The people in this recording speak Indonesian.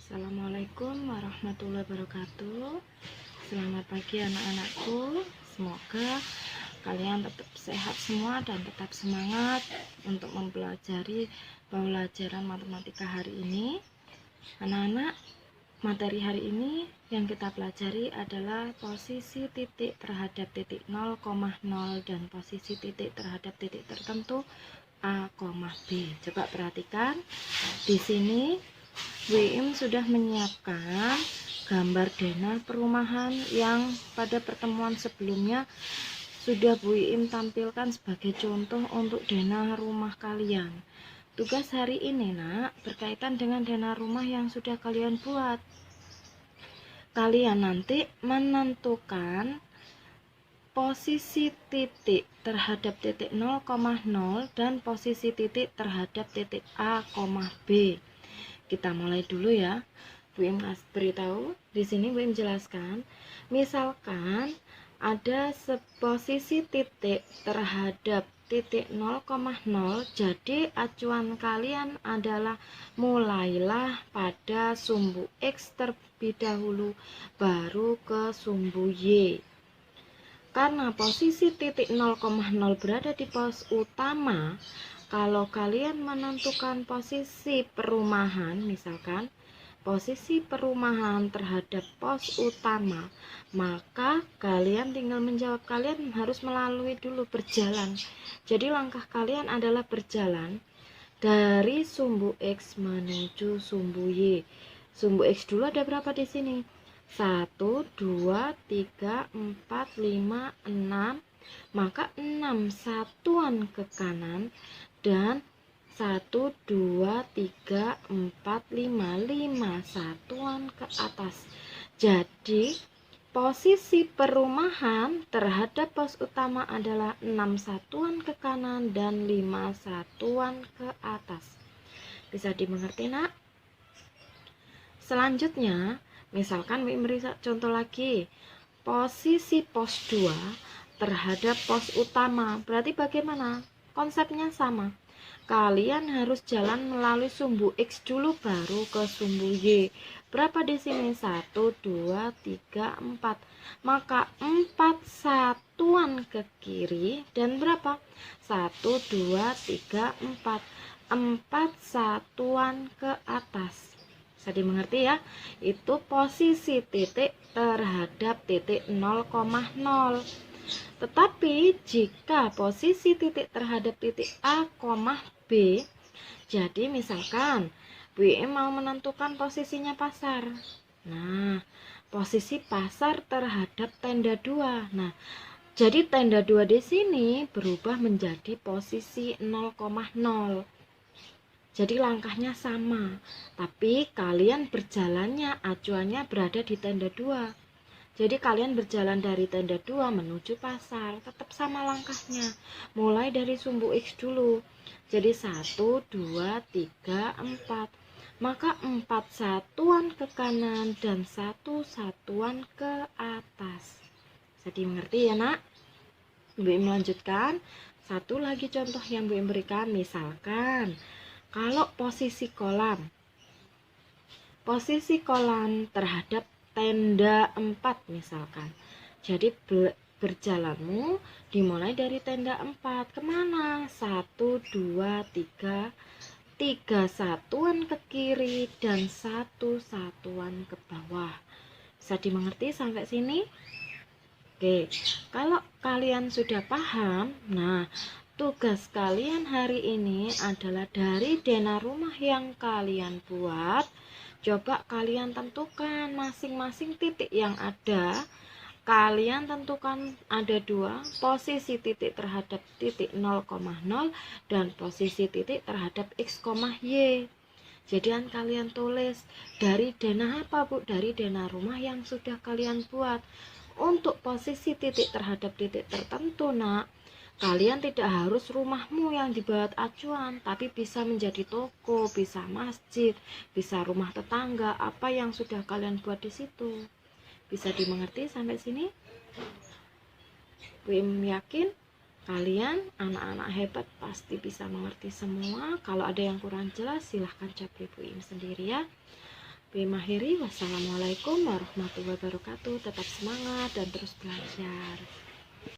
Assalamualaikum warahmatullahi wabarakatuh. Selamat pagi anak-anakku. Semoga kalian tetap sehat semua dan tetap semangat untuk mempelajari pelajaran matematika hari ini. Anak-anak, materi hari ini yang kita pelajari adalah posisi titik terhadap titik 0,0 dan posisi titik terhadap titik tertentu A, B. Coba perhatikan di sini. WIM sudah menyiapkan gambar denah perumahan yang pada pertemuan sebelumnya sudah Bu Im tampilkan sebagai contoh untuk denah rumah kalian. Tugas hari ini nak berkaitan dengan denah rumah yang sudah kalian buat. Kalian nanti menentukan posisi titik terhadap titik 0,0 dan posisi titik terhadap titik A, B. Kita mulai dulu ya. Bu Im beritahu di sini. Bu Im jelaskan, misalkan ada posisi titik terhadap titik 0,0, jadi acuan kalian adalah mulailah pada sumbu X terlebih dahulu, baru ke sumbu Y. Karena posisi titik 0,0 berada di pos utama, kalau kalian menentukan posisi perumahan, misalkan posisi perumahan terhadap pos utama, maka kalian tinggal menjawab. Kalian harus melalui dulu, berjalan. Jadi langkah kalian adalah berjalan dari sumbu X menuju sumbu Y. Sumbu X dulu ada berapa di sini? 1, 2, 3, 4, 5, 6. Maka 6 satuan ke kanan dan 1, 2, 3, 4, 5 satuan ke atas. Jadi posisi perumahan terhadap pos utama adalah 6 satuan ke kanan dan 5 satuan ke atas. Bisa dimengerti nak? Selanjutnya, misalkan beri contoh lagi, posisi pos 2 terhadap pos utama. Berarti bagaimana? Konsepnya sama. Kalian harus jalan melalui sumbu X dulu baru ke sumbu Y. Berapa di sini? 1, 2, 3, 4. Maka 4 satuan ke kiri dan berapa? 1, 2, 3, 4. 4 satuan ke atas. Bisa dimengerti ya? Itu posisi titik terhadap titik 0,0. Tetapi jika posisi titik terhadap titik A, B, jadi misalkan Bu Im mau menentukan posisinya pasar. Nah, posisi pasar terhadap tenda 2. Nah, jadi tenda 2 di sini berubah menjadi posisi 0,0. Jadi langkahnya sama, tapi kalian berjalannya, acuannya berada di tenda 2. Jadi kalian berjalan dari tenda 2 menuju pasar, tetap sama langkahnya. Mulai dari sumbu X dulu. Jadi 1, 2, 3, 4. Maka 4 satuan ke kanan dan 1 satuan ke atas. Bisa dimengerti ya nak? Bu Im melanjutkan. Satu lagi contoh yang Bu Im berikan, misalkan kalau posisi kolam terhadap tenda 4 misalkan. Jadi berjalanmu dimulai dari tenda 4. Kemana? 1, 2, 3. 3 satuan ke kiri dan 1 satuan ke bawah. Bisa dimengerti sampai sini? Oke, kalau kalian sudah paham, nah tugas kalian hari ini adalah dari denah rumah yang kalian buat. Coba kalian tentukan masing-masing titik yang ada. Kalian tentukan ada 2, posisi titik terhadap titik 0,0 dan posisi titik terhadap X, Y. Jadian kalian tulis dari denah apa Bu? Dari denah rumah yang sudah kalian buat. Untuk posisi titik terhadap titik tertentu nak, kalian tidak harus rumahmu yang dibuat acuan, tapi bisa menjadi toko, bisa masjid, bisa rumah tetangga, apa yang sudah kalian buat di situ. Bisa dimengerti sampai sini? Bu Im yakin kalian anak-anak hebat pasti bisa mengerti semua. Kalau ada yang kurang jelas silahkan jawab Bu Im sendiri ya. Bimahiri, wassalamualaikum warahmatullahi wabarakatuh. Tetap semangat dan terus belajar.